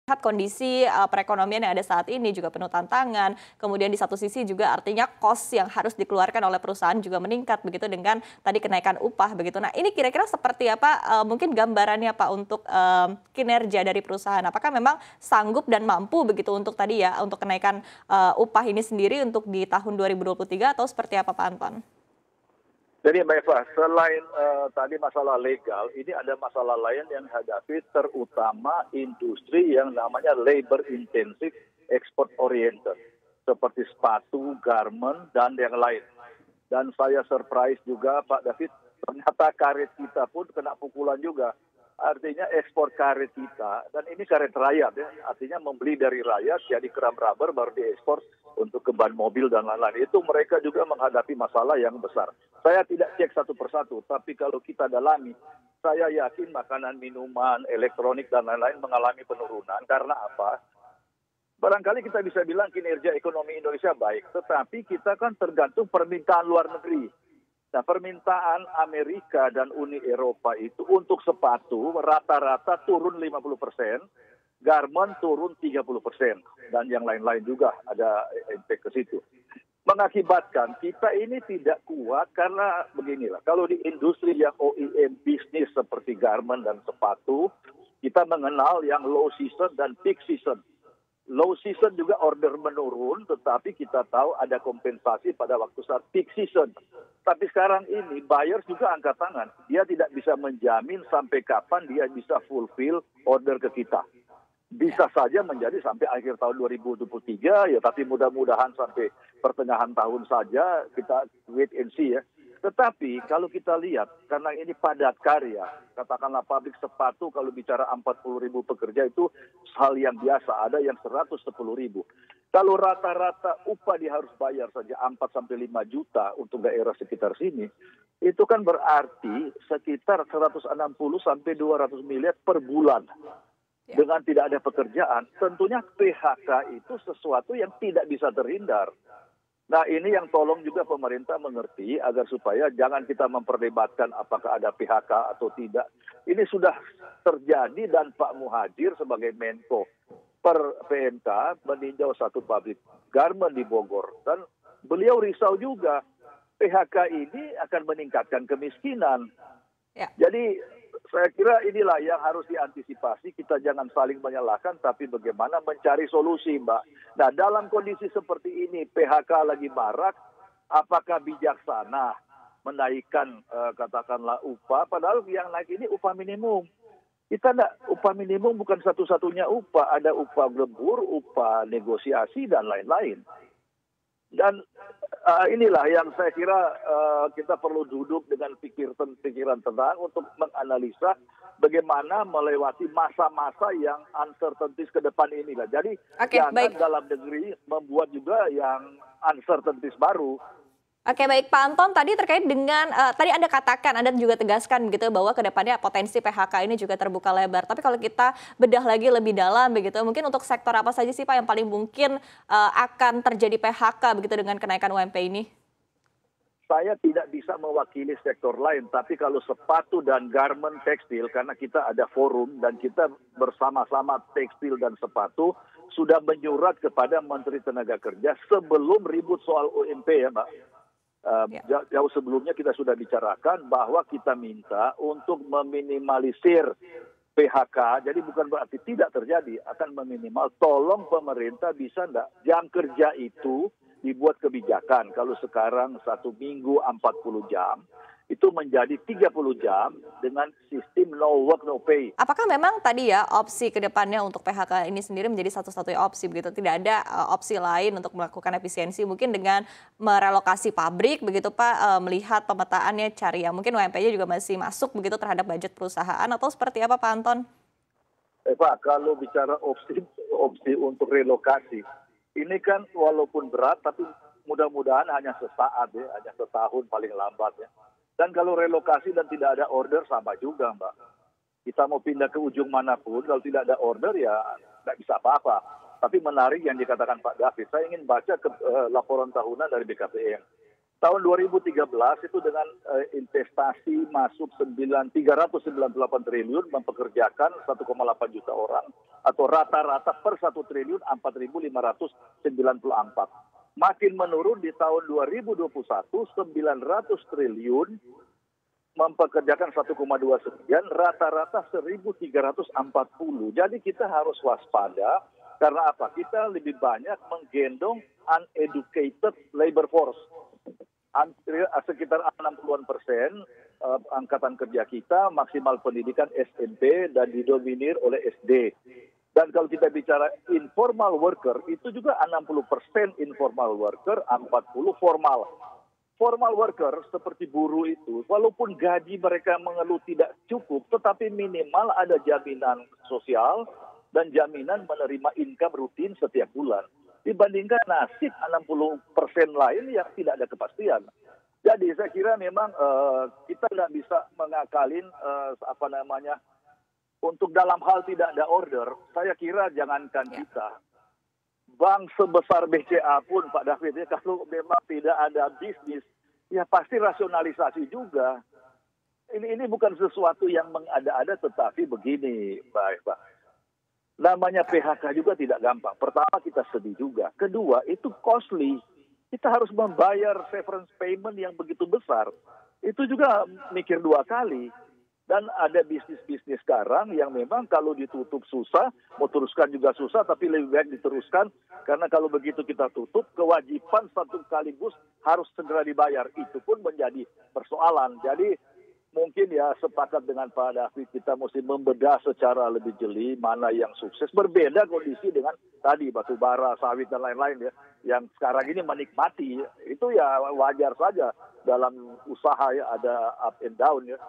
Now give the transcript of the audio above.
Lihat kondisi perekonomian yang ada saat ini juga penuh tantangan, kemudian di satu sisi juga artinya cost yang harus dikeluarkan oleh perusahaan juga meningkat begitu dengan tadi kenaikan upah begitu. Nah ini kira-kira seperti apa mungkin gambarannya Pak untuk kinerja dari perusahaan? Apakah memang sanggup dan mampu begitu untuk tadi ya untuk kenaikan upah ini sendiri untuk di tahun 2023 atau seperti apa Pak Anton? Jadi Mbak Eva, selain tadi masalah legal, ini ada masalah lain yang dihadapi terutama industri yang namanya labor intensive export oriented. Seperti sepatu, garment, dan yang lain. Dan saya surprise juga Pak David, ternyata karet kita pun kena pukulan juga. Artinya ekspor karet kita, dan ini karet rakyat ya, artinya membeli dari rakyat jadi keram rubber baru diekspor untuk ke ban mobil dan lain-lain. Itu mereka juga menghadapi masalah yang besar. Saya tidak cek satu persatu, tapi kalau kita dalami, saya yakin makanan, minuman, elektronik dan lain-lain mengalami penurunan. Karena apa? Barangkali kita bisa bilang kinerja ekonomi Indonesia baik, tetapi kita kan tergantung permintaan luar negeri. Nah, permintaan Amerika dan Uni Eropa itu untuk sepatu rata-rata turun 50%, garment turun 30%, dan yang lain-lain juga ada impact ke situ. Mengakibatkan kita ini tidak kuat karena beginilah, kalau di industri yang OEM bisnis seperti garment dan sepatu, kita mengenal yang low season dan peak season. Low season juga order menurun, tetapi kita tahu ada kompensasi pada waktu saat peak season. Tapi sekarang ini buyers juga angkat tangan. Dia tidak bisa menjamin sampai kapan dia bisa fulfill order ke kita. Bisa saja menjadi sampai akhir tahun 2023, ya tapi mudah-mudahan sampai pertengahan tahun saja, kita wait and see ya. Tetapi kalau kita lihat, karena ini padat karya, katakanlah pabrik sepatu kalau bicara 40.000 pekerja itu hal yang biasa, ada yang 110.000. Kalau rata-rata upah dia harus bayar saja 4-5 juta untuk daerah sekitar sini, itu kan berarti sekitar 160 sampai 200 miliar per bulan. Dengan tidak ada pekerjaan, tentunya PHK itu sesuatu yang tidak bisa terhindar. Nah ini yang tolong juga pemerintah mengerti agar supaya jangan kita memperdebatkan apakah ada PHK atau tidak. Ini sudah terjadi dan Pak Muhadjir sebagai Menko per PMK meninjau satu pabrik garment di Bogor. Dan beliau risau juga PHK ini akan meningkatkan kemiskinan. Ya. Jadi saya kira inilah yang harus diantisipasi. Kita jangan saling menyalahkan, tapi bagaimana mencari solusi, Mbak. Nah, dalam kondisi seperti ini, PHK lagi marak, apakah bijaksana menaikkan katakanlah upah? Padahal yang naik ini upah minimum. Kita enggak, upah minimum bukan satu-satunya upah. Ada upah lembur, upah negosiasi, dan lain-lain. Dan inilah yang saya kira kita perlu duduk dengan pikiran tenang untuk menganalisa bagaimana melewati masa-masa yang uncertainties ke depan inilah. Jadi jangan dalam negeri membuat juga yang uncertainties baru. Oke baik Pak Anton, tadi terkait dengan, tadi Anda katakan, Anda juga tegaskan begitu bahwa kedepannya potensi PHK ini juga terbuka lebar. Tapi kalau kita bedah lagi lebih dalam begitu, mungkin untuk sektor apa saja sih Pak yang paling mungkin akan terjadi PHK begitu dengan kenaikan UMP ini? Saya tidak bisa mewakili sektor lain, tapi kalau sepatu dan garment tekstil, karena kita ada forum dan kita bersama-sama tekstil dan sepatu, sudah menyurat kepada Menteri Tenaga Kerja sebelum ribut soal UMP ya Mbak. Jauh sebelumnya kita sudah bicarakan bahwa kita minta untuk meminimalisir PHK, jadi bukan berarti tidak terjadi, akan meminimal. Tolong pemerintah bisa enggak jam kerja itu dibuat kebijakan. Kalau sekarang 1 minggu 40 jam, itu menjadi 30 jam dengan sistem no work no pay. Apakah memang tadi ya opsi ke depannya untuk PHK ini sendiri menjadi satu-satunya opsi begitu? Tidak ada opsi lain untuk melakukan efisiensi mungkin dengan merelokasi pabrik begitu Pak, melihat pemetaannya cari yang mungkin UMP-nya juga masih masuk begitu terhadap budget perusahaan atau seperti apa Pak Anton? Pak, kalau bicara opsi untuk relokasi, ini kan walaupun berat tapi mudah-mudahan hanya sesaat ya, hanya setahun paling lambat ya. Dan kalau relokasi dan tidak ada order sama juga Mbak. Kita mau pindah ke ujung manapun, kalau tidak ada order ya nggak bisa apa-apa. Tapi menarik yang dikatakan Pak David, saya ingin baca laporan tahunan dari BKPM. Tahun 2013 itu dengan investasi masuk 398 triliun mempekerjakan 1,8 juta orang atau rata-rata per 1 triliun 4.594. Makin menurun di tahun 2021 900 triliun mempekerjakan 1,2 sekian, rata-rata 1.340. Jadi kita harus waspada karena apa? Kita lebih banyak menggendong uneducated labor force. Sekitar 60% angkatan kerja kita maksimal pendidikan SMP dan didominir oleh SD. Dan kalau kita bicara informal worker, itu juga 60% informal worker, 40 formal. Formal worker seperti buruh itu, walaupun gaji mereka mengeluh tidak cukup, tetapi minimal ada jaminan sosial dan jaminan menerima income rutin setiap bulan. Dibandingkan nasib 60% lain yang tidak ada kepastian. Jadi saya kira memang kita tidak bisa mengakalin untuk dalam hal tidak ada order. Saya kira jangankan kita, bank sebesar BCA pun Pak David, ya, kalau memang tidak ada bisnis, ya pasti rasionalisasi juga. Ini bukan sesuatu yang mengada-ada, tetapi begini, Pak. Namanya PHK juga tidak gampang. Pertama, kita sedih juga. Kedua, itu costly. Kita harus membayar severance payment yang begitu besar. Itu juga mikir dua kali. Dan ada bisnis-bisnis sekarang yang memang kalau ditutup susah, mau teruskan juga susah, tapi lebih baik diteruskan. Karena kalau begitu kita tutup, kewajiban satu sekaligus harus segera dibayar. Itu pun menjadi persoalan. Jadi mungkin ya sepakat dengan Pak David, kita mesti membedah secara lebih jeli mana yang sukses. Berbeda kondisi dengan tadi batu bara, sawit dan lain-lain ya, yang sekarang ini menikmati. Itu ya wajar saja dalam usaha ya, ada up and down ya.